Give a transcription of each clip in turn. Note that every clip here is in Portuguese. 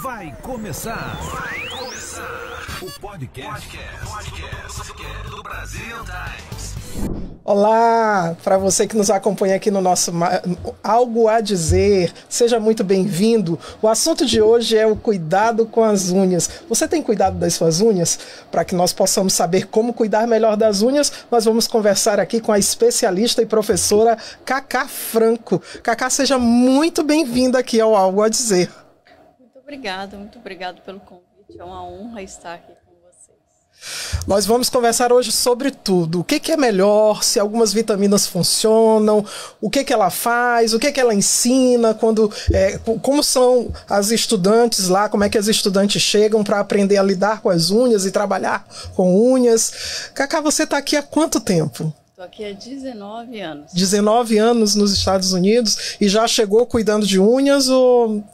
Vai começar. O podcast do Brasil Times. Olá, para você que nos acompanha aqui no nosso Algo a Dizer, seja muito bem-vindo. O assunto de hoje é o cuidado com as unhas. Você tem cuidado das suas unhas? Para que nós possamos saber como cuidar melhor das unhas, nós vamos conversar aqui com a especialista e professora Cacá Franco. Cacá, seja muito bem-vinda aqui ao Algo a Dizer. Muito obrigado pelo convite. É uma honra estar aqui com vocês. Nós vamos conversar hoje sobre tudo. O que é melhor, se algumas vitaminas funcionam, o que ela faz, o que ela ensina, como são as estudantes lá, como é que as estudantes chegam para aprender a lidar com as unhas e trabalhar com unhas. Cacá, você está aqui há quanto tempo? Estou aqui há 19 anos. 19 anos nos Estados Unidos e já chegou cuidando de unhas ou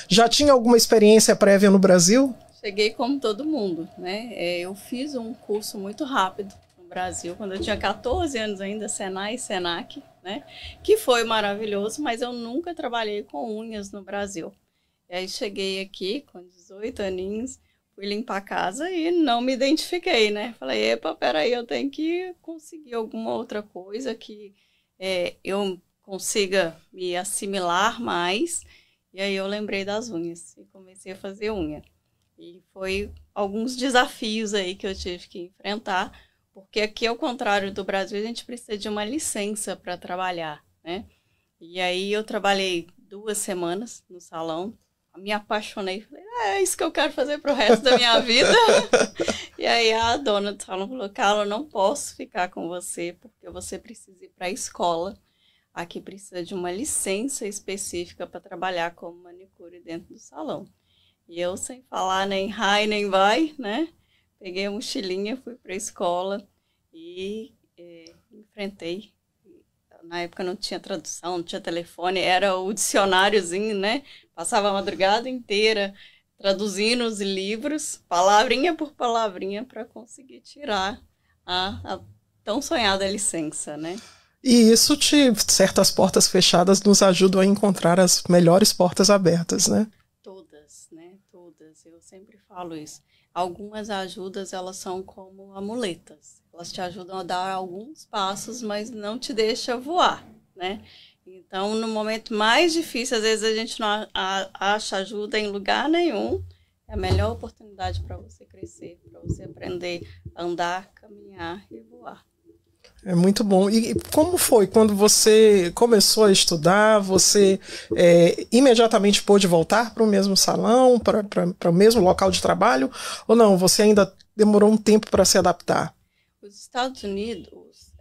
já tinha alguma experiência prévia no Brasil? Cheguei como todo mundo, né? Eu fiz um curso muito rápido no Brasil, quando eu tinha 14 anos ainda, Senai e Senac, né? Que foi maravilhoso, mas eu nunca trabalhei com unhas no Brasil. E aí cheguei aqui com 18 aninhos, fui limpar a casa e não me identifiquei, né? Falei, epa, peraí, eu tenho que conseguir alguma outra coisa que eu consiga me assimilar mais. E aí eu lembrei das unhas e comecei a fazer unha. E foi alguns desafios aí que eu tive que enfrentar, porque aqui, ao contrário do Brasil, a gente precisa de uma licença para trabalhar, né? E aí eu trabalhei 2 semanas no salão, me apaixonei, falei, é isso que eu quero fazer pro resto da minha vida. E aí a dona do salão falou, Carla, eu não posso ficar com você, porque você precisa ir para a escola. Aqui precisa de uma licença específica para trabalhar como manicure dentro do salão. E eu, sem falar nem hi, nem bye, né? Peguei a mochilinha, fui para a escola e enfrentei. Na época não tinha tradução, não tinha telefone, era o dicionáriozinho, né? Passava a madrugada inteira traduzindo os livros, palavrinha por palavrinha, para conseguir tirar a tão sonhada licença, né? E isso, certas portas fechadas nos ajudam a encontrar as melhores portas abertas, né? Todas, né? Todas. Eu sempre falo isso. Algumas ajudas, elas são como amuletas. Elas te ajudam a dar alguns passos, mas não te deixam voar, né? Então, no momento mais difícil, às vezes a gente não acha ajuda em lugar nenhum. É a melhor oportunidade para você crescer, para você aprender a andar, caminhar e voar. É muito bom. E como foi quando você começou a estudar? Você imediatamente pôde voltar para o mesmo salão, para o mesmo local de trabalho? Ou não? Você ainda demorou um tempo para se adaptar? Os Estados Unidos,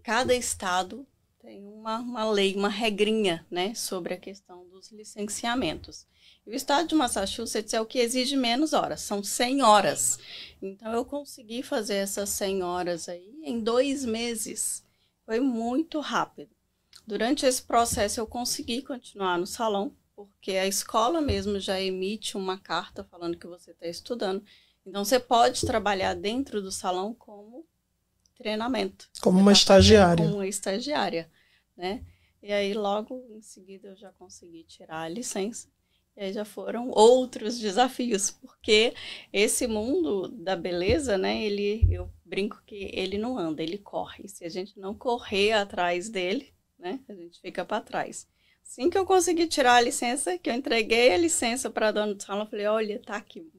cada estado tem uma lei, uma regrinha, né, sobre a questão dos licenciamentos. E o estado de Massachusetts é o que exige menos horas, são 100 horas. Então, eu consegui fazer essas 100 horas aí em 2 meses. Foi muito rápido. Durante esse processo, eu consegui continuar no salão, porque a escola mesmo já emite uma carta falando que você está estudando. Então, você pode trabalhar dentro do salão como treinamento. Como uma estagiária. Como uma estagiária, né? E aí, logo em seguida, eu já consegui tirar a licença. E aí já foram outros desafios, porque esse mundo da beleza, né, eu brinco que ele não anda, ele corre. Se a gente não correr atrás dele, né, a gente fica para trás. Assim que eu consegui tirar a licença, que eu entreguei a licença para a dona do salão, eu falei, olha, tá aqui,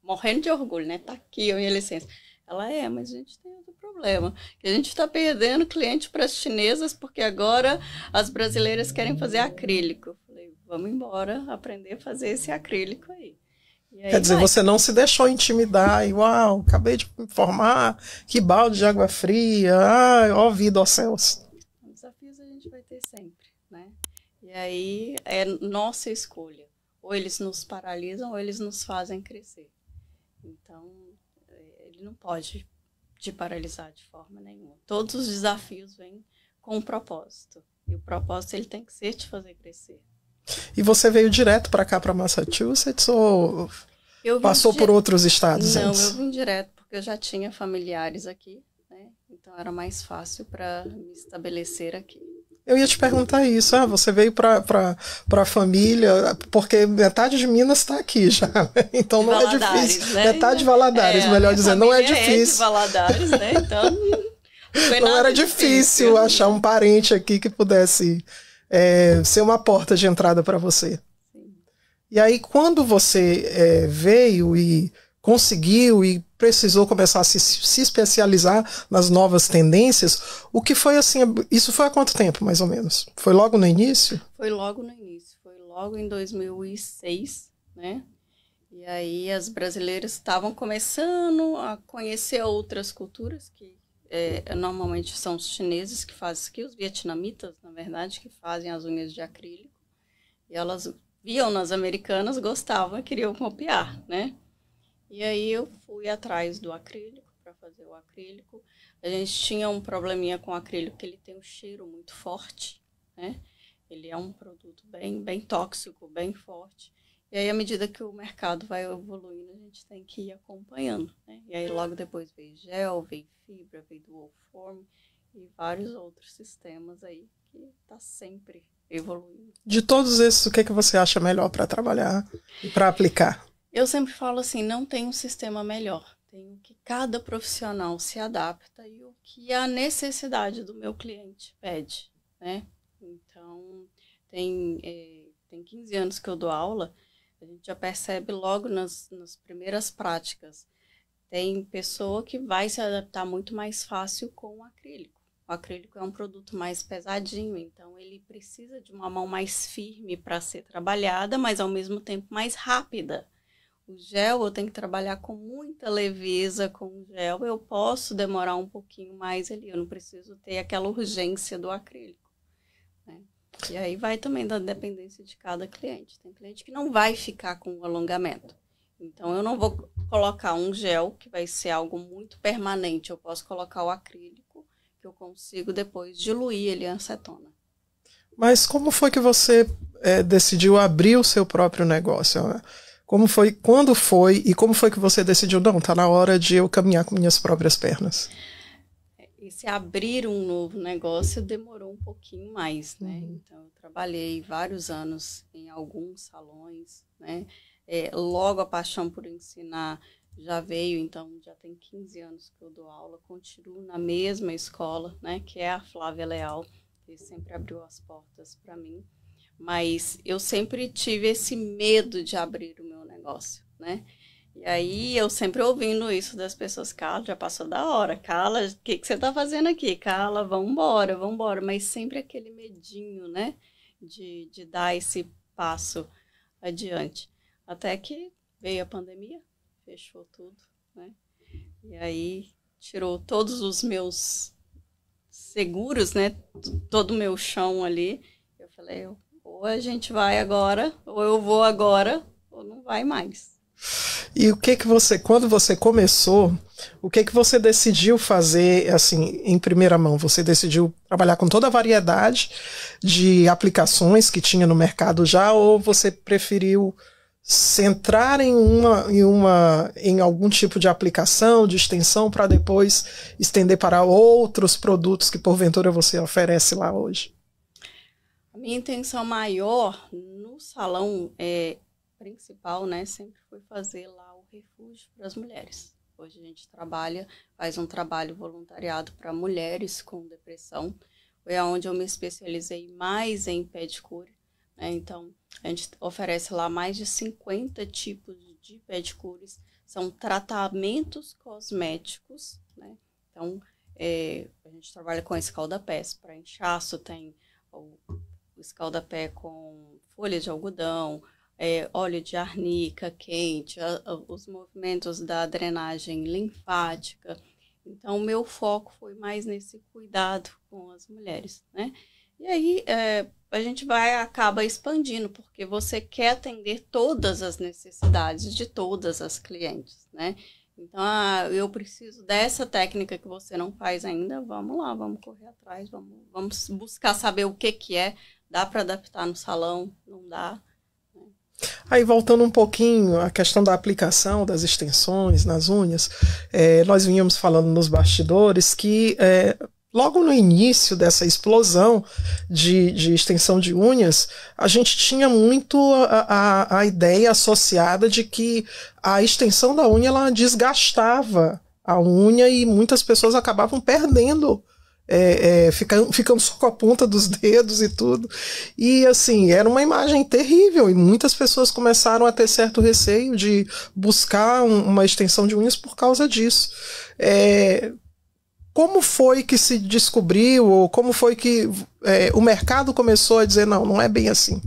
morrendo de orgulho, né, tá aqui a minha licença. Ela, mas a gente tem outro problema, que a gente está perdendo cliente para as chinesas, porque agora as brasileiras querem fazer acrílico. Eu falei, vamos embora aprender a fazer esse acrílico aí. E aí quer dizer, você não se deixou intimidar, e uau, acabei de me informar, que balde de água fria, ó vida, ó céus. Desafios a gente vai ter sempre, né? E aí é nossa escolha. Ou eles nos paralisam, ou eles nos fazem crescer. Então, ele não pode te paralisar de forma nenhuma. Todos os desafios vêm com um propósito. E o propósito ele tem que ser te fazer crescer. E você veio direto para cá, para Massachusetts, ou passou por outros estados antes? Não, eu vim direto porque eu já tinha familiares aqui, né? Então era mais fácil para me estabelecer aqui. Eu ia te perguntar isso. Você veio para a família, porque metade de Minas está aqui já, né? Então não é difícil. Né? Metade de Valadares, melhor dizendo, não é difícil. De Valadares, né? Então não era difícil achar um parente aqui que pudesse ser uma porta de entrada para você. Sim. E aí, quando você veio e conseguiu e precisou começar a se especializar nas novas tendências, o que foi assim, isso foi há quanto tempo, mais ou menos? Foi logo no início? Foi logo no início, foi logo em 2006, né? E aí as brasileiras estavam começando a conhecer outras culturas, que normalmente são os chineses que fazem isso aqui, os vietnamitas, na verdade, que fazem as unhas de acrílico. E elas viam nas americanas, gostavam e queriam copiar, né? E aí eu fui atrás do acrílico para fazer o acrílico. A gente tinha um probleminha com o acrílico, que ele tem um cheiro muito forte, né? Ele é um produto bem tóxico, bem forte. E aí, à medida que o mercado vai evoluindo, a gente tem que ir acompanhando, né? E aí, logo depois veio gel, veio fibra, veio dual form e vários outros sistemas aí que está sempre evoluindo. De todos esses, o que você acha melhor para trabalhar e para aplicar? Eu sempre falo assim, não tem um sistema melhor. Tem o que cada profissional se adapta e o que a necessidade do meu cliente pede, né? Então, tem 15 anos que eu dou aula, a gente já percebe logo nas primeiras práticas. Tem pessoa que vai se adaptar muito mais fácil com o acrílico. O acrílico é um produto mais pesadinho, então ele precisa de uma mão mais firme para ser trabalhada, mas ao mesmo tempo mais rápida. O gel eu tenho que trabalhar com muita leveza com o gel, eu posso demorar um pouquinho mais ali, eu não preciso ter aquela urgência do acrílico, né? E aí vai também da dependência de cada cliente. Tem cliente que não vai ficar com o alongamento. Então eu não vou colocar um gel que vai ser algo muito permanente, eu posso colocar o acrílico que eu consigo depois diluir ele em acetona. Mas como foi que você decidiu abrir o seu próprio negócio? Como foi, quando foi e como foi que você decidiu, não, tá na hora de eu caminhar com minhas próprias pernas? Esse abrir um novo negócio demorou um pouquinho mais, né? Então, eu trabalhei vários anos em alguns salões, né? Logo a paixão por ensinar já veio, então já tem 15 anos que eu dou aula, continuo na mesma escola, né? Que é a Flávia Leal, que sempre abriu as portas para mim. Mas eu sempre tive esse medo de abrir o meu negócio, né? E aí eu sempre ouvindo isso das pessoas, Carla, já passou da hora, Carla, o que você tá fazendo aqui? Carla, vambora. Mas sempre aquele medinho, né? De dar esse passo adiante. Até que veio a pandemia, fechou tudo, né? E aí tirou todos os meus seguros, né? Todo o meu chão ali. Eu falei, ou a gente vai agora, ou eu vou agora, ou não vai mais. E o que você, quando você começou, o que você decidiu fazer, assim, em primeira mão? Você decidiu trabalhar com toda a variedade de aplicações que tinha no mercado já, ou você preferiu centrar em algum tipo de aplicação, de extensão, para depois estender para outros produtos que porventura você oferece lá hoje? A minha intenção maior no salão principal, né, sempre foi fazer lá o refúgio para as mulheres. Hoje a gente faz um trabalho voluntariado para mulheres com depressão. Foi onde eu me especializei mais em pedicure, né? Então, a gente oferece lá mais de 50 tipos de pedicures. São tratamentos cosméticos, né? Então, a gente trabalha com escaldapés. Para inchaço tem o escaldapé com folha de algodão, óleo de arnica quente, os movimentos da drenagem linfática. Então, o meu foco foi mais nesse cuidado com as mulheres, né? E aí, a gente acaba expandindo, porque você quer atender todas as necessidades de todas as clientes, né? Então, eu preciso dessa técnica que você não faz ainda, vamos lá, vamos correr atrás, vamos buscar saber o que é, dá para adaptar no salão, não dá. Aí, voltando um pouquinho à questão da aplicação das extensões nas unhas, nós vínhamos falando nos bastidores que logo no início dessa explosão de extensão de unhas, a gente tinha muito a ideia associada de que a extensão da unha ela desgastava a unha e muitas pessoas acabavam perdendo, ficando só com a ponta dos dedos e tudo. E assim, era uma imagem terrível e muitas pessoas começaram a ter certo receio de buscar uma extensão de unhas por causa disso. Como foi que se descobriu, ou como foi que o mercado começou a dizer, não é bem assim?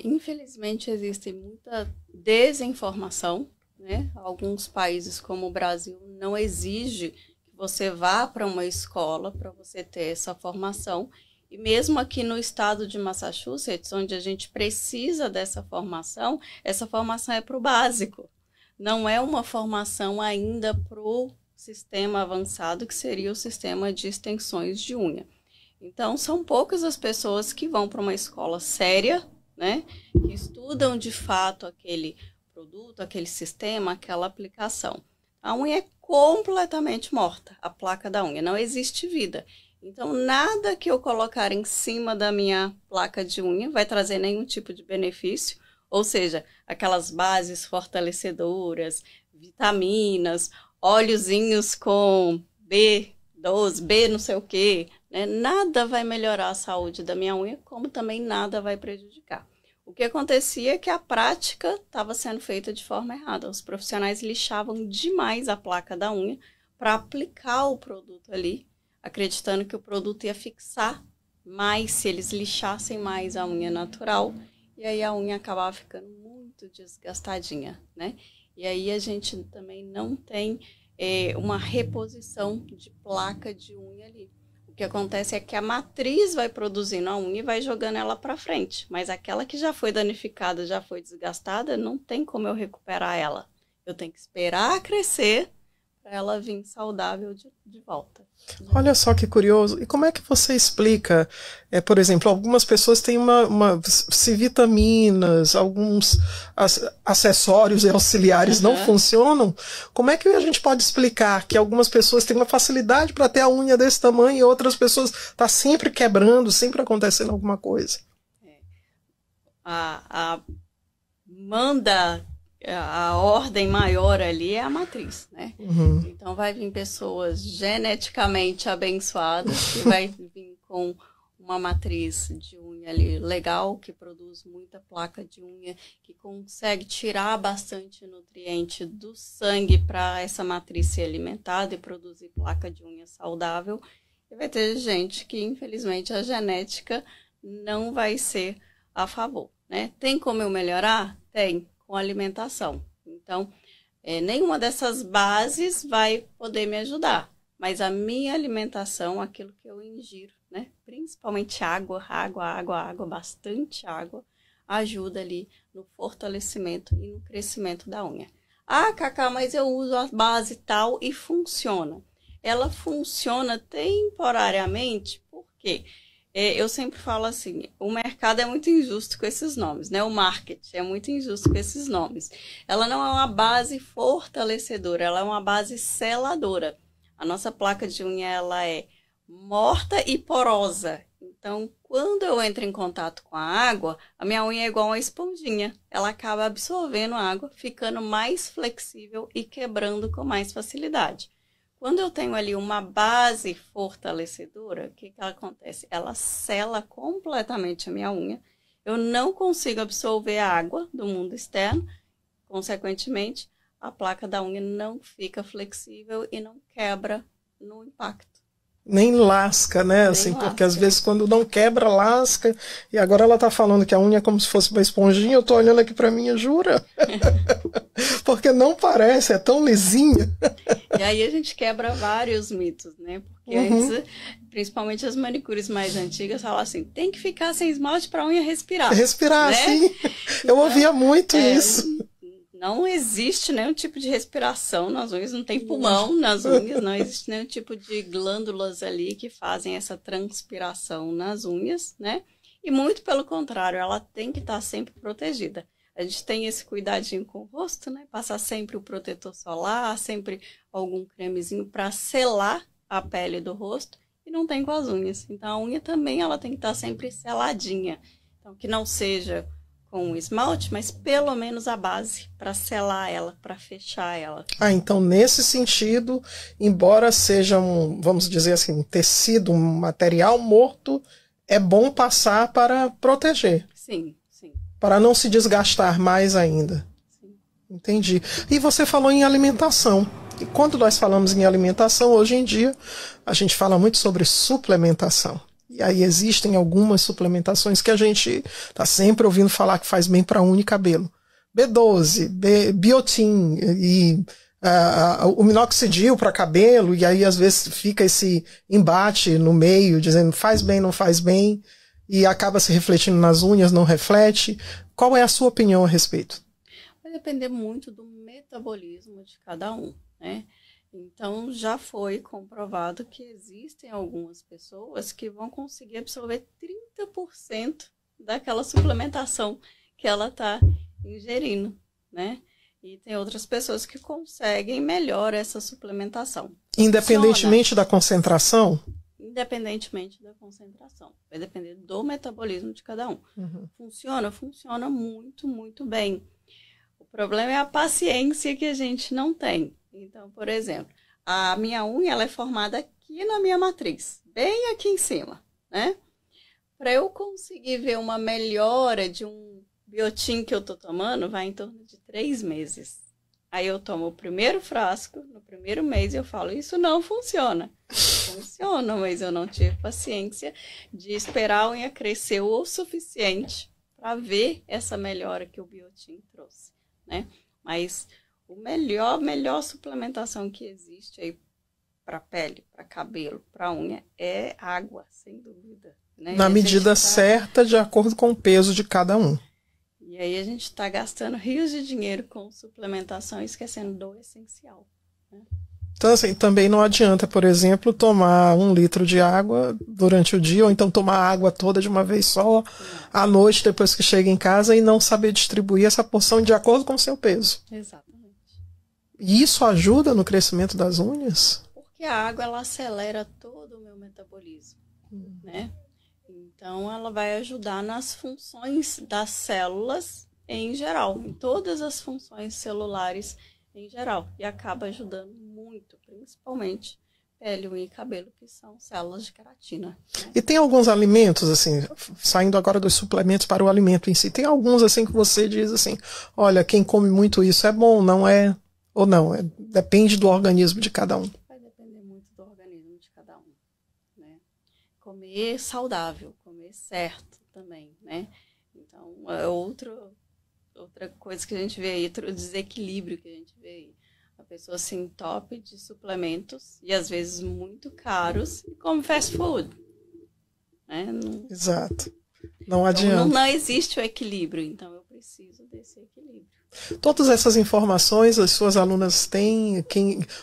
Infelizmente, existe muita desinformação, né? Alguns países, como o Brasil, não exige que você vá para uma escola para você ter essa formação. E mesmo aqui no estado de Massachusetts, onde a gente precisa dessa formação, essa formação é para o básico. Não é uma formação ainda para o sistema avançado, que seria o sistema de extensões de unha. Então, são poucas as pessoas que vão para uma escola séria, né, que estudam de fato aquele produto, aquele sistema, aquela aplicação. A unha é completamente morta, a placa da unha, não existe vida. Então, nada que eu colocar em cima da minha placa de unha vai trazer nenhum tipo de benefício, ou seja, aquelas bases fortalecedoras, vitaminas, óleozinhos com B12, B não sei o quê, né? Nada vai melhorar a saúde da minha unha, como também nada vai prejudicar. O que acontecia é que a prática estava sendo feita de forma errada. Os profissionais lixavam demais a placa da unha para aplicar o produto ali, acreditando que o produto ia fixar mais se eles lixassem mais a unha natural, e aí a unha acabava ficando muito desgastadinha, né? E aí a gente também não tem uma reposição de placa de unha ali. O que acontece é que a matriz vai produzindo a unha e vai jogando ela para frente. Mas aquela que já foi danificada, já foi desgastada, não tem como eu recuperar ela. Eu tenho que esperar crescer para ela vir saudável de volta. Olha só que curioso. E como é que você explica, por exemplo, algumas pessoas têm se vitaminas, alguns acessórios e auxiliares não funcionam, como é que a gente pode explicar que algumas pessoas têm uma facilidade para ter a unha desse tamanho e outras pessoas tá sempre quebrando, sempre acontecendo alguma coisa? A ordem maior ali é a matriz, né? Uhum. Então vai vir pessoas geneticamente abençoadas que vai vir com uma matriz de unha ali legal, que produz muita placa de unha, que consegue tirar bastante nutriente do sangue para essa matriz ser alimentada e produzir placa de unha saudável. E vai ter gente que, infelizmente, a genética não vai ser a favor, né? Tem como eu melhorar? Tem. Com alimentação. Então, nenhuma dessas bases vai poder me ajudar, mas a minha alimentação, aquilo que eu ingiro, né, principalmente água, bastante água, ajuda ali no fortalecimento e no crescimento da unha. Ah, Cacá, mas eu uso a base tal e funciona. Ela funciona temporariamente, por quê? Eu sempre falo assim, o mercado é muito injusto com esses nomes, né? O marketing é muito injusto com esses nomes. Ela não é uma base fortalecedora, ela é uma base seladora. A nossa placa de unha, ela é morta e porosa. Então, quando eu entro em contato com a água, a minha unha é igual uma esponjinha. Ela acaba absorvendo a água, ficando mais flexível e quebrando com mais facilidade. Quando eu tenho ali uma base fortalecedora, o que acontece? Ela sela completamente a minha unha. Eu não consigo absorver a água do mundo externo. Consequentemente, a placa da unha não fica flexível e não quebra no impacto. Nem lasca, né? Assim, porque às vezes quando não quebra, lasca. E agora ela tá falando que a unha é como se fosse uma esponjinha. Eu tô olhando aqui pra mim, jura? Porque não parece, é tão lisinha. E aí a gente quebra vários mitos, né? Porque antes, principalmente as manicures mais antigas, falavam assim, tem que ficar sem esmalte pra unha respirar. Respirar, né? sim. Eu ouvia muito isso. Não existe nenhum tipo de respiração nas unhas, não tem pulmão nas unhas, não existe nenhum tipo de glândulas ali que fazem essa transpiração nas unhas, né? E muito pelo contrário, ela tem que estar sempre protegida. A gente tem esse cuidadinho com o rosto, né? Passar sempre o protetor solar, sempre algum cremezinho para selar a pele do rosto e não tem com as unhas. Então, a unha também ela tem que estar sempre seladinha. Então, que não seja com o esmalte, mas pelo menos a base, para selar ela, para fechar ela. Então, nesse sentido, embora seja vamos dizer assim, um tecido, um material morto, é bom passar para proteger. Sim. Para não se desgastar mais ainda. Sim. Entendi. E você falou em alimentação. E quando nós falamos em alimentação, hoje em dia, a gente fala muito sobre suplementação. E aí existem algumas suplementações que a gente está sempre ouvindo falar que faz bem para unha e cabelo. B12, biotin e o minoxidil para cabelo, e aí às vezes fica esse embate no meio, dizendo faz bem, não faz bem, e acaba se refletindo nas unhas, não reflete. Qual é a sua opinião a respeito? Vai depender muito do metabolismo de cada um, né? Então, já foi comprovado que existem algumas pessoas que vão conseguir absorver 30% daquela suplementação que ela está ingerindo, né? E tem outras pessoas que conseguem melhor essa suplementação. Independentemente da concentração? Independentemente da concentração. Vai depender do metabolismo de cada um. Uhum. Funciona muito, muito bem. O problema é a paciência que a gente não tem. Então, por exemplo, a minha unha ela é formada aqui na minha matriz, bem aqui em cima, né? Para eu conseguir ver uma melhora de um biotin que eu tô tomando, vai em torno de 3 meses. Aí eu tomo o primeiro frasco, no primeiro mês eu falo, isso não funciona. Funciona, mas eu não tive paciência de esperar a unha crescer o suficiente para ver essa melhora que o biotin trouxe, né? Mas a melhor suplementação que existe aí para pele, para cabelo, para unha é água, sem dúvida, né? Na medida certa, de acordo com o peso de cada um. E aí a gente está gastando rios de dinheiro com suplementação e esquecendo do essencial, né? Então, assim, também não adianta, por exemplo, tomar 1 litro de água durante o dia, ou então tomar a água toda de uma vez só, à noite, depois que chega em casa, e não saber distribuir essa porção de acordo com o seu peso. Exatamente. E isso ajuda no crescimento das unhas? Porque a água, ela acelera todo o meu metabolismo, né? Então, ela vai ajudar nas funções das células em geral, em todas as funções celulares em geral. E acaba ajudando muito, principalmente pele, unha e cabelo, que são células de queratina, né? E tem alguns alimentos, assim, saindo agora dos suplementos para o alimento em si, tem alguns, assim, que você diz assim, olha, quem come muito isso é bom, não é? Ou não? Depende do organismo de cada um. Vai depender muito do organismo de cada um, né? Comer saudável, comer certo também, né? Então, é outra coisa que a gente vê aí, outro desequilíbrio que a gente vê aí. A pessoa se entope de suplementos, e às vezes muito caros, e come fast food, né? Exato. Não adianta. Então, não existe o equilíbrio, então eu preciso desse equilíbrio. Todas essas informações as suas alunas têm.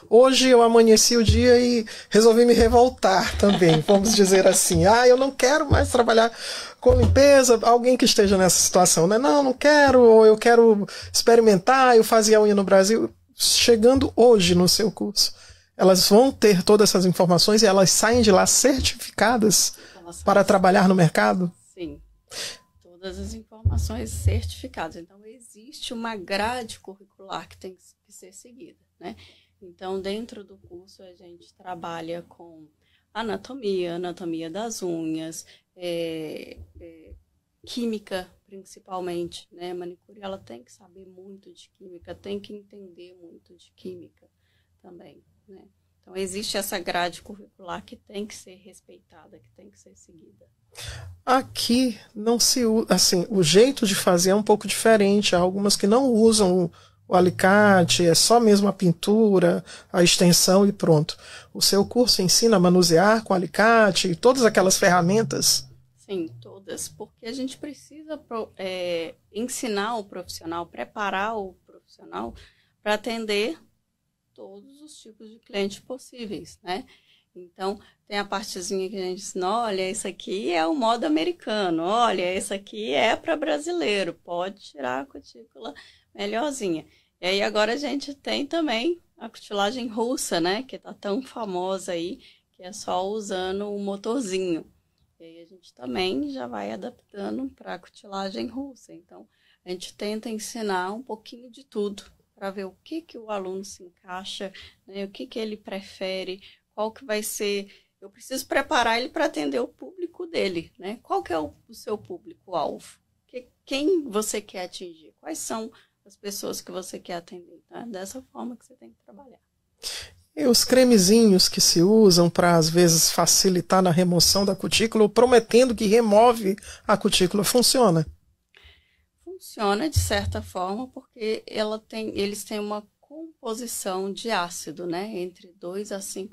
Hoje eu amanheci o dia e resolvi me revoltar também, vamos dizer assim. Eu não quero mais trabalhar com limpeza. Alguém que esteja nessa situação, né? Não quero, ou eu quero experimentar, eu fazia unha no Brasil. Chegando hoje no seu curso, elas vão ter todas essas informações e elas saem de lá certificadas para trabalhar no mercado? Sim. Todas as informações certificadas. Então, existe uma grade curricular que tem que ser seguida, né? Então, dentro do curso, a gente trabalha com anatomia das unhas, química, principalmente, né? Manicure, ela tem que saber muito de química, tem que entender muito de química também, né? Então, existe essa grade curricular que tem que ser respeitada, que tem que ser seguida. Aqui não se usa, assim, o jeito de fazer é um pouco diferente. Há algumas que não usam o alicate, é só mesmo a pintura, a extensão e pronto. O seu curso ensina a manusear com alicate e todas aquelas ferramentas? Sim, todas, porque a gente precisa ensinar o profissional, preparar o profissional para atender todos os tipos de clientes possíveis, né? Então, tem a partezinha que a gente ensina, olha, isso aqui é o modo americano, olha, isso aqui é para brasileiro, pode tirar a cutícula melhorzinha. E aí agora a gente tem também a cutilagem russa, né, que está tão famosa aí, que que é só usando o motorzinho. E aí a gente também já vai adaptando para a cutilagem russa. Então, a gente tenta ensinar um pouquinho de tudo, para ver o que o aluno se encaixa, né, o que ele prefere, qual que vai ser... Eu preciso preparar ele para atender o público dele, né? Qual que é o seu público-alvo? Quem você quer atingir? Quais são as pessoas que você quer atender? Tá? Dessa forma que você tem que trabalhar. E os cremezinhos que se usam para, às vezes, facilitar na remoção da cutícula, prometendo que remove a cutícula, funciona? Funciona de certa forma, porque eles têm uma composição de ácido, né? Entre 2 a 5%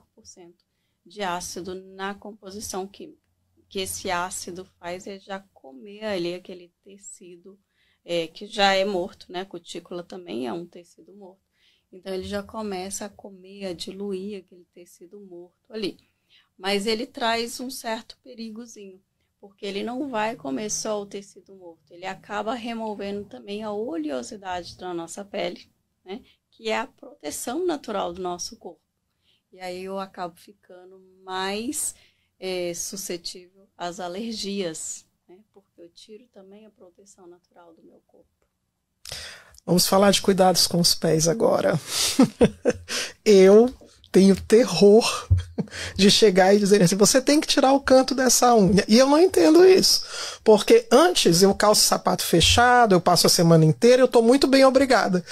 de ácido na composição química. Que esse ácido faz é já comer ali aquele tecido que já é morto, né? A cutícula também é um tecido morto. Então, ele já começa a comer, a diluir aquele tecido morto ali. Mas ele traz um certo perigozinho, porque ele não vai comer só o tecido morto. Ele acaba removendo também a oleosidade da nossa pele, né? Que é a proteção natural do nosso corpo. E aí eu acabo ficando mais suscetível às alergias, né? Porque eu tiro também a proteção natural do meu corpo. Vamos falar de cuidados com os pés agora. Eu tenho terror de chegar e dizer assim, você tem que tirar o canto dessa unha. E eu não entendo isso. Porque antes eu calço sapato fechado, eu passo a semana inteira, eu estou muito bem obrigada.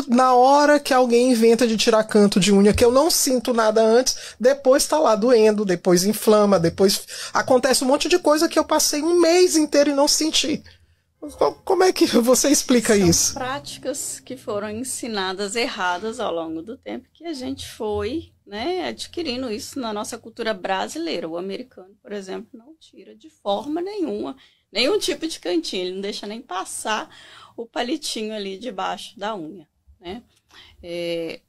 Na hora que alguém inventa de tirar canto de unha, que eu não sinto nada antes, depois está lá doendo, depois inflama, depois acontece um monte de coisa que eu passei um mês inteiro e não senti. Como é que você explica isso? São práticas que foram ensinadas erradas ao longo do tempo, que a gente foi, né, adquirindo isso na nossa cultura brasileira. O americano, por exemplo, não tira de forma nenhuma, nenhum tipo de cantinho, ele não deixa nem passar o palitinho ali debaixo da unha, né?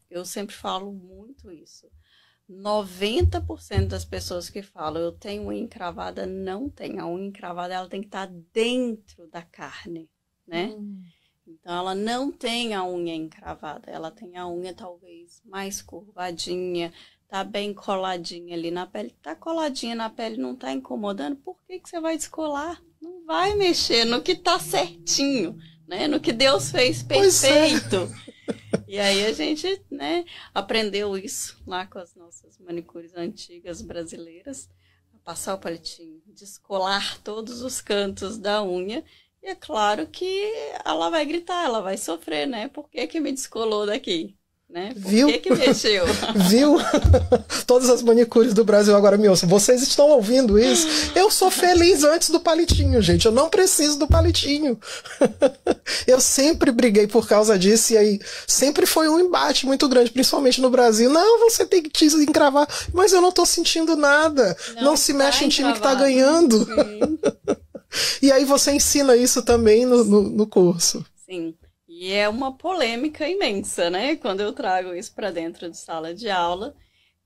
Eu sempre falo muito isso. 90% das pessoas que falam eu tenho unha encravada, não tem. A unha encravada ela tem que estar dentro da carne, né? Então ela não tem a unha encravada, ela tem a unha talvez mais curvadinha, tá bem coladinha ali na pele. Tá coladinha na pele, não tá incomodando, por que você vai descolar? Não vai mexer no que tá certinho, né? No que Deus fez perfeito. E aí a gente, né, aprendeu isso lá com as nossas manicures antigas brasileiras, a passar o palitinho, descolar todos os cantos da unha. E é claro que ela vai gritar, ela vai sofrer, né? Por que me descolou daqui? Né? Por Viu? que mexeu? Viu? Todas as manicures do Brasil agora me ouçam. Vocês estão ouvindo isso? Eu sou feliz antes do palitinho, gente. Eu não preciso do palitinho. Eu sempre briguei por causa disso e aí sempre foi um embate muito grande, principalmente no Brasil. Não, você tem que te encravar. Mas eu não tô sentindo nada. Não se mexe em time que tá ganhando. E aí você ensina isso também no curso. Sim. E é uma polêmica imensa, né? Quando eu trago isso para dentro de sala de aula.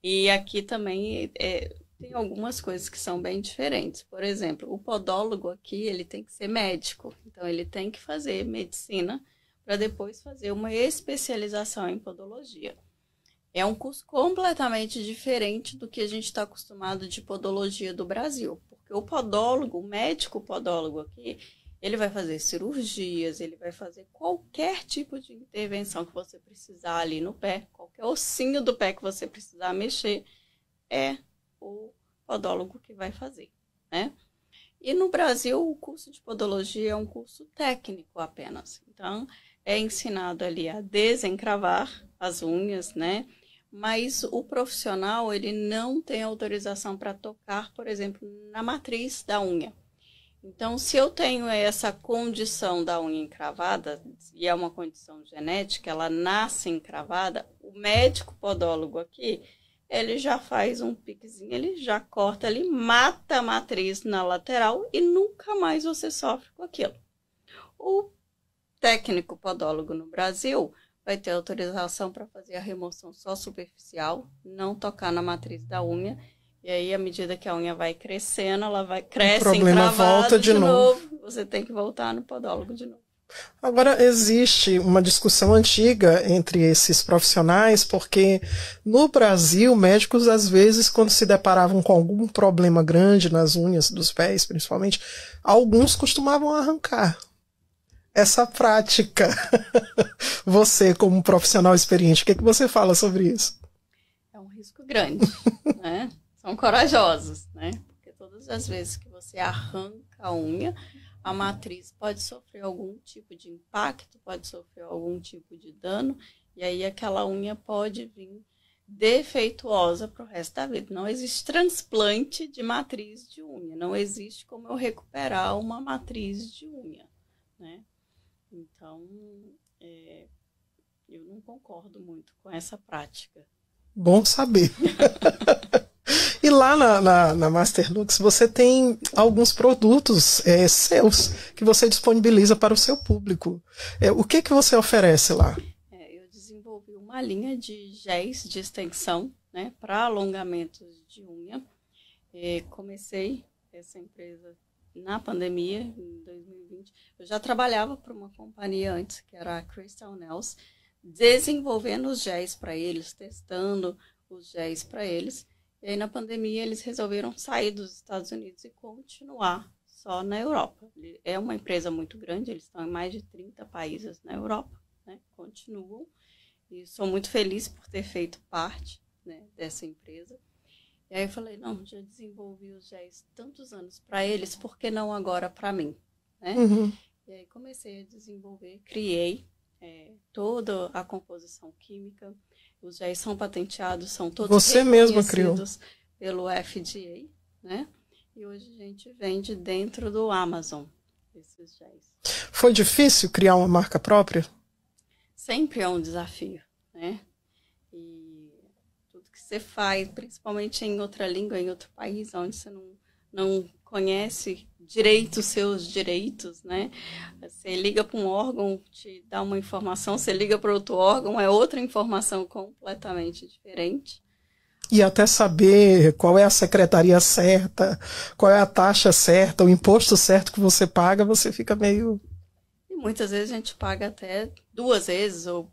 E aqui também tem algumas coisas que são bem diferentes. Por exemplo, o podólogo aqui, ele tem que ser médico. Então, ele tem que fazer medicina para depois fazer uma especialização em podologia. É um curso completamente diferente do que a gente está acostumado de podologia do Brasil. Porque o podólogo, o médico podólogo aqui, ele vai fazer cirurgias, ele vai fazer qualquer tipo de intervenção que você precisar ali no pé, qualquer ossinho do pé que você precisar mexer, é o podólogo que vai fazer, né? E no Brasil, o curso de podologia é um curso técnico apenas. Então, é ensinado ali a desencravar as unhas, né? Mas o profissional, ele não tem autorização para tocar, por exemplo, na matriz da unha. Então, se eu tenho essa condição da unha encravada, e é uma condição genética, ela nasce encravada, o médico podólogo aqui, ele já faz um piquezinho, ele já corta ali, mata a matriz na lateral e nunca mais você sofre com aquilo. O técnico podólogo no Brasil vai ter autorização para fazer a remoção só superficial, não tocar na matriz da unha. E aí, à medida que a unha vai crescendo, ela cresce encravada volta de novo. Você tem que voltar no podólogo de novo. Agora, existe uma discussão antiga entre esses profissionais, porque no Brasil, médicos, às vezes, quando se deparavam com algum problema grande nas unhas dos pés, principalmente, alguns costumavam arrancar. Essa prática, você como profissional experiente, o que você fala sobre isso? É um risco grande, né? São corajosos, né? Porque todas as vezes que você arranca a unha, a matriz pode sofrer algum tipo de impacto, pode sofrer algum tipo de dano, e aí aquela unha pode vir defeituosa para o resto da vida. Não existe transplante de matriz de unha, não existe como eu recuperar uma matriz de unha, né? Então, eu não concordo muito com essa prática. Bom saber. E lá na Masterlux você tem alguns produtos seus que você disponibiliza para o seu público. O que você oferece lá? Eu desenvolvi uma linha de géis de extensão, né, para alongamentos de unha. Comecei essa empresa na pandemia, em 2020. Eu já trabalhava para uma companhia antes, que era a Crystal Nails, desenvolvendo os géis para eles, testando os géis para eles. E aí, na pandemia, eles resolveram sair dos Estados Unidos e continuar só na Europa. É uma empresa muito grande, eles estão em mais de 30 países na Europa, né? Continuam. E sou muito feliz por ter feito parte, né, dessa empresa. E aí eu falei, não, já desenvolvi os géis tantos anos para eles, por que não agora para mim? Né? Uhum. E aí comecei a desenvolver, criei toda a composição química. Os géis são patenteados, são todos você mesma criou pelo FDA, né? E hoje a gente vende dentro do Amazon esses géis. Foi difícil criar uma marca própria? Sempre é um desafio, né? E tudo que você faz, principalmente em outra língua, em outro país, onde você não conhece direito os seus direitos, né? Você liga para um órgão, te dá uma informação, você liga para outro órgão, é outra informação completamente diferente. E até saber qual é a secretaria certa, qual é a taxa certa, o imposto certo que você paga, você fica meio... E muitas vezes a gente paga até 2 vezes, ou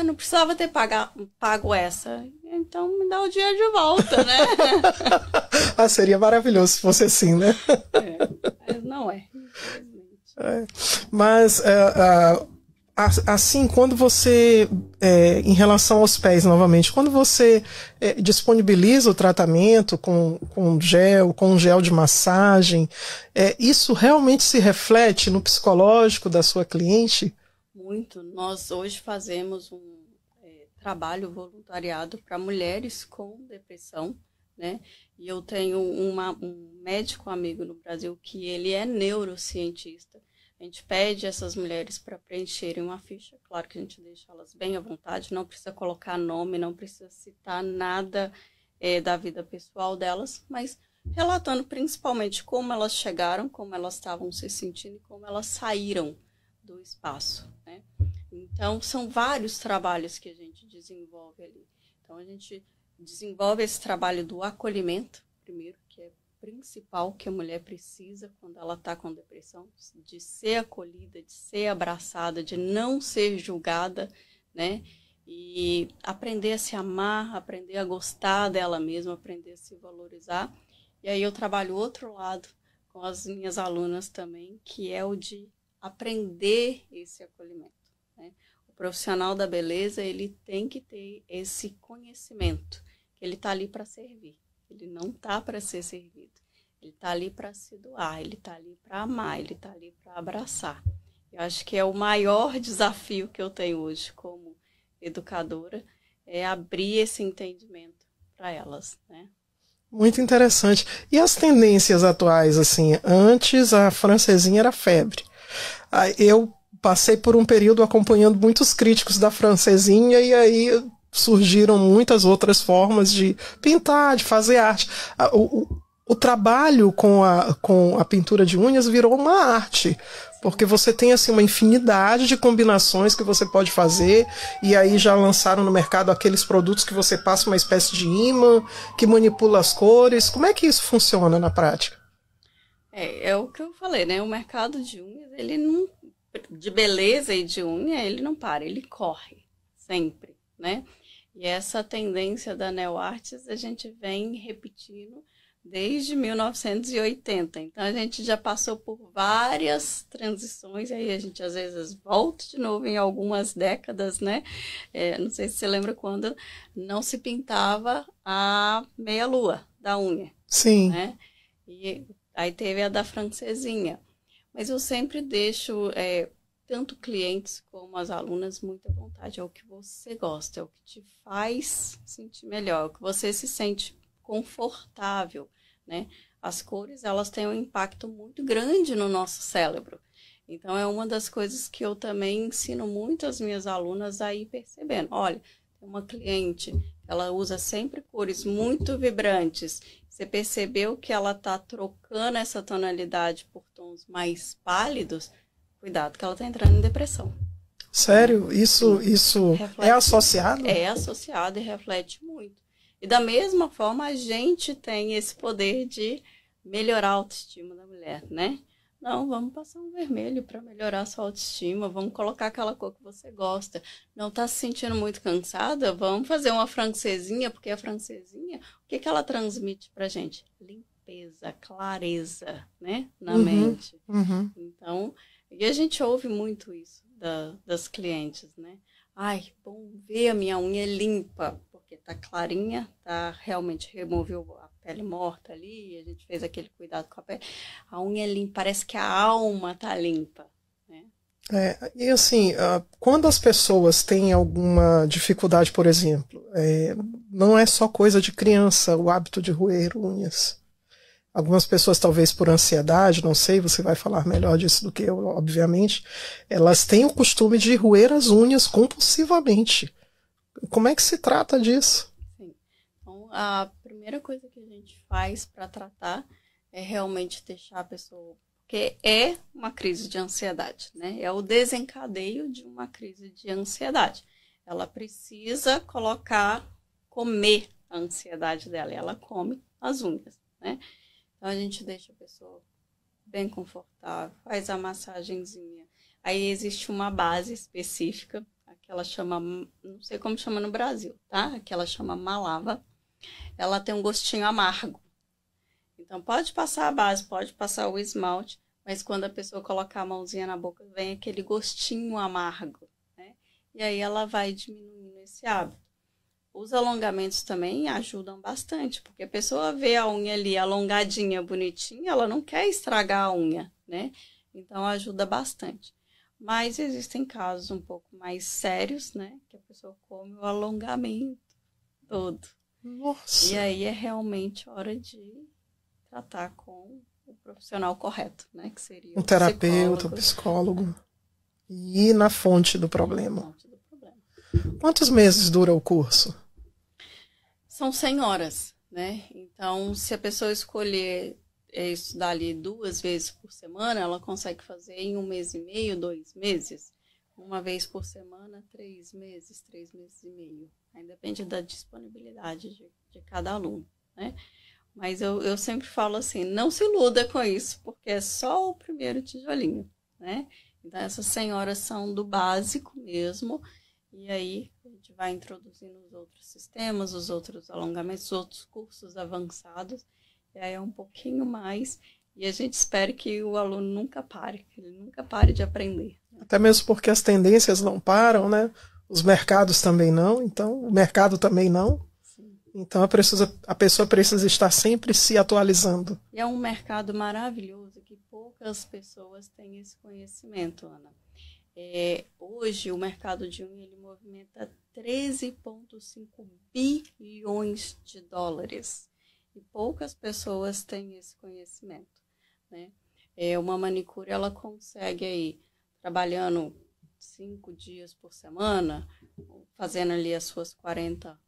não precisava ter pago essa, então me dá o dinheiro de volta, né? Seria maravilhoso se fosse assim, né? Mas não é, infelizmente. Mas, assim, quando você, em relação aos pés novamente, quando você disponibiliza o tratamento com um gel de massagem, isso realmente se reflete no psicológico da sua cliente? Muito. Nós hoje fazemos um trabalho voluntariado para mulheres com depressão, né? E eu tenho um médico amigo no Brasil que ele é neurocientista. A gente pede essas mulheres para preencherem uma ficha. Claro que a gente deixa elas bem à vontade, não precisa colocar nome, não precisa citar nada da vida pessoal delas, mas relatando principalmente como elas chegaram, como elas estavam se sentindo e como elas saíram do espaço, né? Então, são vários trabalhos que a gente desenvolve ali. Então, a gente desenvolve esse trabalho do acolhimento, primeiro, que é principal que a mulher precisa quando ela está com depressão, de ser acolhida, de ser abraçada, de não ser julgada, né? E aprender a se amar, aprender a gostar dela mesma, aprender a se valorizar. E aí eu trabalho outro lado com as minhas alunas também, que é o de aprender esse acolhimento, né? O profissional da beleza, ele tem que ter esse conhecimento, que ele está ali para servir. Ele não está para ser servido. Ele está ali para se doar, ele está ali para amar, ele está ali para abraçar. Eu acho que é o maior desafio que eu tenho hoje como educadora, é abrir esse entendimento para elas, né? Muito interessante. E as tendências atuais, assim, antes a francesinha era febre. Eu passei por um período acompanhando muitos críticos da francesinha e aí surgiram muitas outras formas de pintar, de fazer arte. O trabalho com a pintura de unhas virou uma arte, porque você tem assim uma infinidade de combinações que você pode fazer, e aí já lançaram no mercado aqueles produtos que você passa uma espécie de ímã, que manipula as cores. Como é que isso funciona na prática? É o que eu falei, né? O mercado de unhas, ele não de beleza e de unha, ele não para, ele corre sempre, né? E essa tendência da NeoArtes a gente vem repetindo desde 1980. Então, a gente já passou por várias transições, e aí a gente às vezes volta de novo em algumas décadas, né? Não sei se você lembra quando não se pintava a meia-lua da unha. Sim. Né? E aí teve a da francesinha. Mas eu sempre deixo tanto clientes como as alunas muito à vontade. É o que você gosta, é o que te faz sentir melhor, é o que você se sente confortável, né? As cores, elas têm um impacto muito grande no nosso cérebro. Então, é uma das coisas que eu também ensino muito às minhas alunas a ir percebendo. Olha, tem uma cliente, ela usa sempre cores muito vibrantes. Você percebeu que ela está trocando essa tonalidade por tons mais pálidos? Cuidado, que ela está entrando em depressão. Sério? Isso é associado? É associado e reflete muito. E da mesma forma, a gente tem esse poder de melhorar a autoestima da mulher, né? Não, vamos passar um vermelho para melhorar a sua autoestima, vamos colocar aquela cor que você gosta. Não está se sentindo muito cansada? Vamos fazer uma francesinha, porque a francesinha, o que ela transmite para a gente? Limpeza, clareza, né? Na mente. Uhum. Então, e a gente ouve muito isso das clientes, né? Ai, bom ver a minha unha limpa, porque tá clarinha, tá, realmente removeu a pele morta ali, a gente fez aquele cuidado com a pele. A unha é limpa, parece que a alma tá limpa, né? E assim, quando as pessoas têm alguma dificuldade, por exemplo, não é só coisa de criança o hábito de roer unhas. Algumas pessoas, talvez por ansiedade, não sei, você vai falar melhor disso do que eu, obviamente, elas têm o costume de roer as unhas compulsivamente. Como é que se trata disso? Sim. Então, a primeira coisa que a gente faz para tratar é realmente deixar a pessoa... Porque é uma crise de ansiedade, né? É o desencadeio de uma crise de ansiedade. Ela precisa comer a ansiedade dela, e ela come as unhas, né? Então, a gente deixa a pessoa bem confortável, faz a massagenzinha. Aí existe uma base específica, que ela chama, não sei como chama no Brasil, tá? Que ela chama Malava. Ela tem um gostinho amargo. Então, pode passar a base, pode passar o esmalte, mas quando a pessoa colocar a mãozinha na boca, vem aquele gostinho amargo, né? E aí ela vai diminuindo esse hábito. Os alongamentos também ajudam bastante, porque a pessoa vê a unha ali alongadinha, bonitinha, ela não quer estragar a unha, né? Então, ajuda bastante. Mas existem casos um pouco mais sérios, né? Que a pessoa come o alongamento todo. Nossa. E aí é realmente hora de tratar com o profissional correto, né? Que seria um terapeuta, um psicólogo. E ir na fonte do problema. Quantos meses dura o curso? São 100 horas, né? Então, se a pessoa escolher estudar ali 2 vezes por semana, ela consegue fazer em 1 mês e meio, 2 meses. 1 vez por semana, 3 meses, 3 meses e meio. Aí depende da disponibilidade de cada aluno, né? Mas eu sempre falo assim, não se iluda com isso, porque é só o primeiro tijolinho, né? Então, essas 100 horas são do básico mesmo. E aí, a gente vai introduzindo os outros sistemas, os outros alongamentos, os outros cursos avançados. E aí é um pouquinho mais. E a gente espera que o aluno nunca pare, que ele nunca pare de aprender. Até mesmo porque as tendências não param, né? Os mercados também não, então o mercado também não. Sim. Então a pessoa precisa estar sempre se atualizando. E é um mercado maravilhoso que poucas pessoas têm esse conhecimento, Ana. Hoje o mercado de unha ele movimenta 13,5 bilhões de dólares e poucas pessoas têm esse conhecimento, né? Uma manicure ela consegue aí trabalhando 5 dias por semana, fazendo ali as suas 40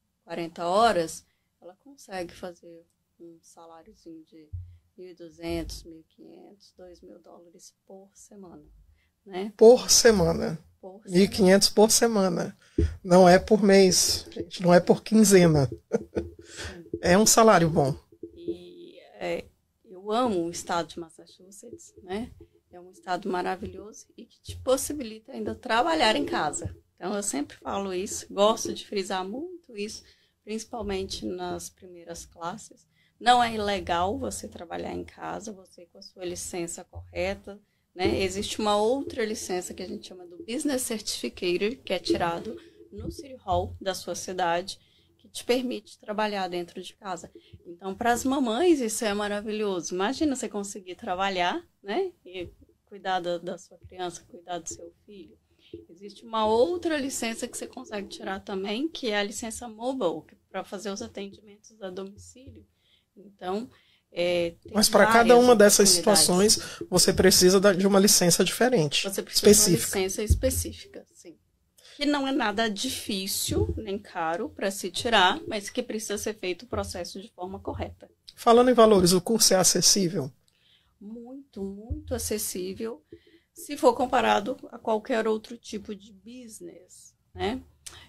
horas, ela consegue fazer um saláriozinho de $1.200, $1.500, $2.000 por semana. Né? Por semana. 1.500 por semana. Não é por mês, gente. Não é por quinzena. É um salário bom. E eu amo o estado de Massachusetts, né? É um estado maravilhoso e que te possibilita ainda trabalhar em casa. Então, eu sempre falo isso, gosto de frisar muito isso, principalmente nas primeiras classes. Não é ilegal você trabalhar em casa, você com a sua licença correta, né? Existe uma outra licença que a gente chama do Business Certificator, que é tirado no City Hall da sua cidade, que te permite trabalhar dentro de casa. Então, para as mamães, isso é maravilhoso. Imagina você conseguir trabalhar, né? E cuidar da sua criança, cuidar do seu filho. Existe uma outra licença que você consegue tirar também, que é a licença mobile, para fazer os atendimentos a domicílio. Então, mas para cada uma dessas situações, você precisa de uma licença diferente. Você precisa de uma licença específica, sim. Que não é nada difícil, nem caro para se tirar, mas que precisa ser feito o processo de forma correta. Falando em valores, o curso é acessível? Muito, muito acessível, se for comparado a qualquer outro tipo de business, né?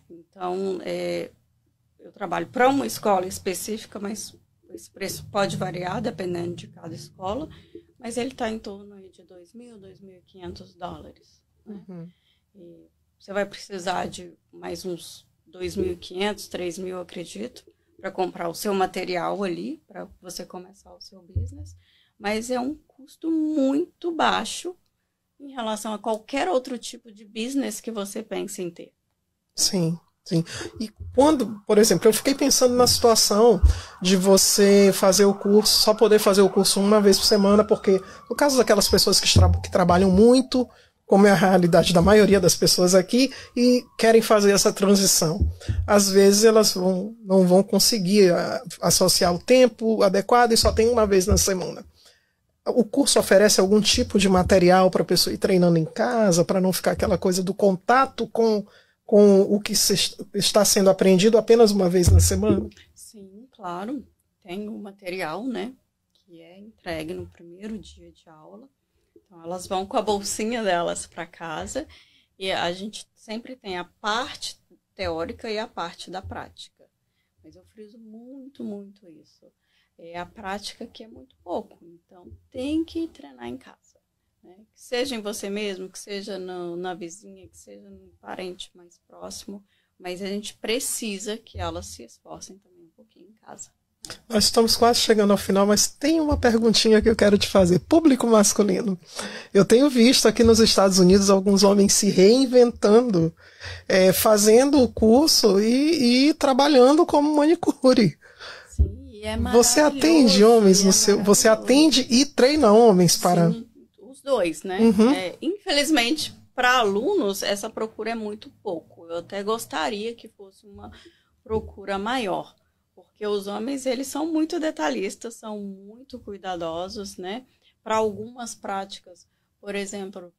Então, eu trabalho para uma escola específica, mas esse preço pode variar dependendo de cada escola, mas ele está em torno de $2.000, $2.500. Né? Uhum. E você vai precisar de mais uns 2.500, 3.000, acredito, para comprar o seu material ali, para você começar o seu business, mas é um custo muito baixo em relação a qualquer outro tipo de business que você pense em ter. Sim. Sim. E quando, por exemplo, eu fiquei pensando na situação de você fazer o curso, só poder fazer o curso uma vez por semana, porque no caso daquelas pessoas que trabalham muito, como é a realidade da maioria das pessoas aqui, e querem fazer essa transição, às vezes elas não vão conseguir associar o tempo adequado e só tem uma vez na semana. O curso oferece algum tipo de material para a pessoa ir treinando em casa, para não ficar aquela coisa do contato com o que está sendo aprendido apenas uma vez na semana? Sim, claro. Tem o material, né, que é entregue no primeiro dia de aula. Então, elas vão com a bolsinha delas para casa e a gente sempre tem a parte teórica e a parte da prática. Mas eu friso muito, muito isso. É a prática que é muito pouco. Então, tem que treinar em casa. Né? Que seja em você mesmo, que seja na vizinha, que seja no parente mais próximo, mas a gente precisa que elas se esforcem também um pouquinho em casa. Nós estamos quase chegando ao final, mas tem uma perguntinha que eu quero te fazer. Público masculino. Eu tenho visto aqui nos Estados Unidos alguns homens se reinventando, fazendo o curso e trabalhando como manicure. Sim, e é maravilhoso. Você atende homens você atende e treina homens para... Sim, os dois, né? Uhum. Infelizmente, para alunos, essa procura é muito pouco. Eu até gostaria que fosse uma procura maior, porque os homens, eles são muito detalhistas, são muito cuidadosos, né? Para algumas práticas, por exemplo,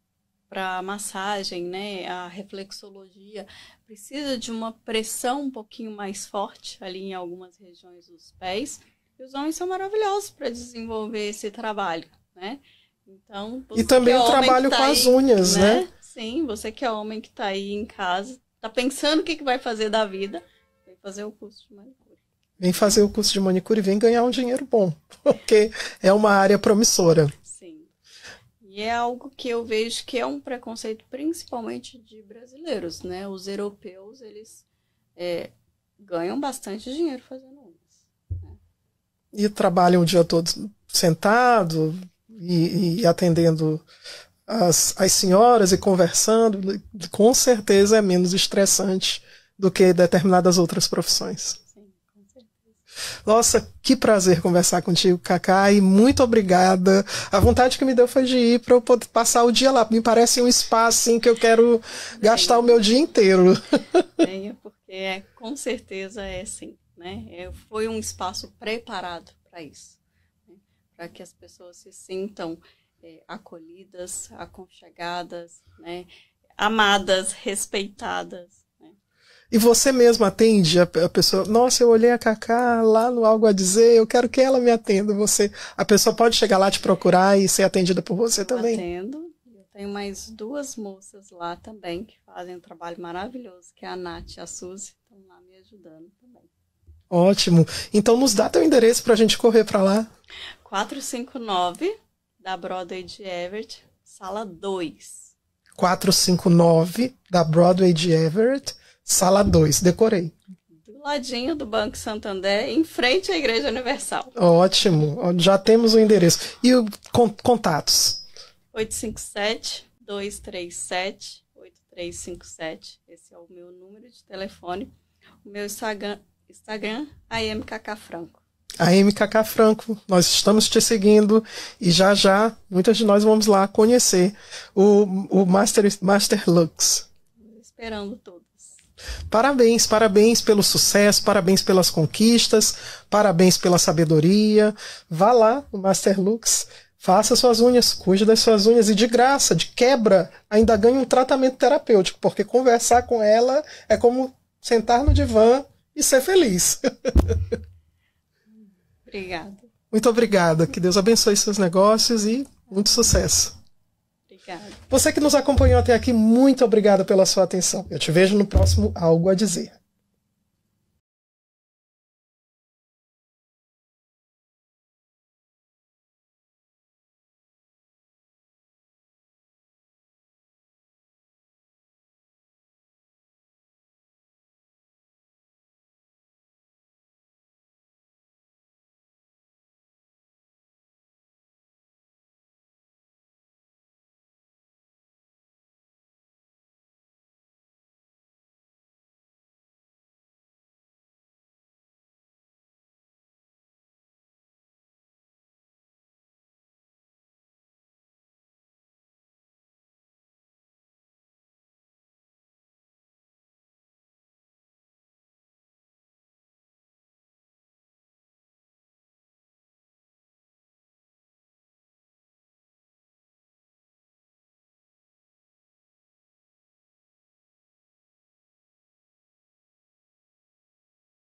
para massagem, né? A reflexologia precisa de uma pressão um pouquinho mais forte ali em algumas regiões dos pés. E os homens são maravilhosos para desenvolver esse trabalho, né? Então, e também o trabalho com as unhas, né? Sim, você que é homem que está aí em casa, está pensando o que vai fazer da vida, vem fazer o curso de manicure. Vem fazer o curso de manicure e vem ganhar um dinheiro bom, porque é uma área promissora. Sim. E é algo que eu vejo que é um preconceito principalmente de brasileiros, né? Os europeus, eles ganham bastante dinheiro fazendo unhas. Né? E trabalham o dia todo sentado e atendendo as senhoras e conversando. Com certeza é menos estressante do que determinadas outras profissões. Nossa, que prazer conversar contigo, Cacá, e muito obrigada. A vontade que me deu foi de ir para eu poder passar o dia lá. Me parece um espaço assim, que eu quero gastar o meu dia inteiro. Porque com certeza é sim, né? Foi um espaço preparado para isso, né? Para que as pessoas se sintam acolhidas, aconchegadas, né? Amadas, respeitadas. E você mesmo atende a pessoa? Nossa, eu olhei a Cacá lá no Algo a Dizer, eu quero que ela me atenda. A pessoa pode chegar lá te procurar e ser atendida por você também? Atendo. Eu tenho mais 2 moças lá também que fazem um trabalho maravilhoso, que é a Nath e a Suzy, estão lá me ajudando também. Ótimo. Então nos dá teu endereço para a gente correr para lá. 459 da Broadway de Everett, sala 2. 459 da Broadway de Everett, sala 2. Decorei. Do ladinho do Banco Santander, em frente à Igreja Universal. Ótimo. Já temos o endereço. E contatos? 857-237-8357. Esse é o meu número de telefone. O meu Instagram AMKK-Franco. AMKK-Franco, nós estamos te seguindo e já muitas de nós vamos lá conhecer o Master Lux. Esperando todos. Parabéns pelo sucesso, parabéns pelas conquistas, parabéns pela sabedoria. Vá lá no Master Lux, faça suas unhas, cuide das suas unhas e de graça, de quebra, ainda ganhe um tratamento terapêutico, porque conversar com ela é como sentar no divã e ser feliz. Obrigada. Muito obrigada. Que Deus abençoe seus negócios e muito sucesso. Obrigada. Você que nos acompanhou até aqui, muito obrigada pela sua atenção. Eu te vejo no próximo Algo a Dizer.